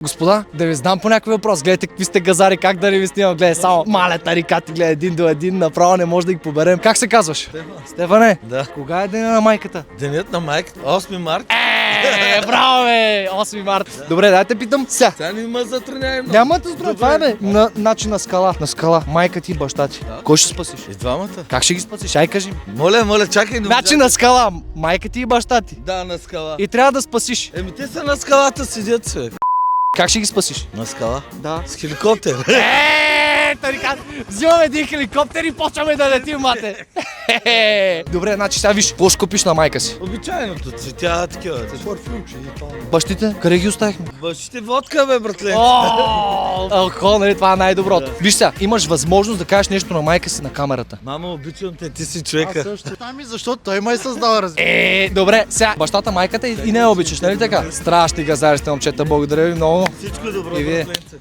Господа, да ви знам по някой въпрос. Гледайте какви сте газари, как да не ви снимам. Гледай, само мале тарикати, гледай един до един, направо не може да ги поберем. Как се казваш? Стефан. Стефане? Да. Кога е деня на майката? Денят на майката, 8 март. Браво бе! 8 март. Добре, дайте питам сега. Сега не ма затрудняй много. Няма да затрудня, това е бе. На скала. На скала. Майка ти и баща ти. Да. Кой ще спасиш? И двамата. Как ще ги спасиш? Ай кажи. Моля, чакай. Значи на скала. Майка ти и баща ти. Да, на скала. И трябва да спасиш. Еми те са на скалата седят се. Как ще ги спасиш? На скала? Да. С хеликоптер. Тарикат, взимаме един хеликоптер и почваме да летим, мате. Добре, значи сега виж, какво ще купиш на майка си? Обичайното цветя такива. Парфюмче и това. Бащите, къде ги оставихме? Бащите водка, бе, братле. Алкохол, нали, това е най-доброто. Виж сега, имаш възможност да кажеш нещо на майка си на камерата. Мамо, обичам те, ти си Аз човека. също. Ами защо той ме е създал, разбира. Добре, сега, бащата, майката и не я обичаш, нали така? Страшни газари сте, момчета, благодаря ви много. Всичко добро, И вие. братленце.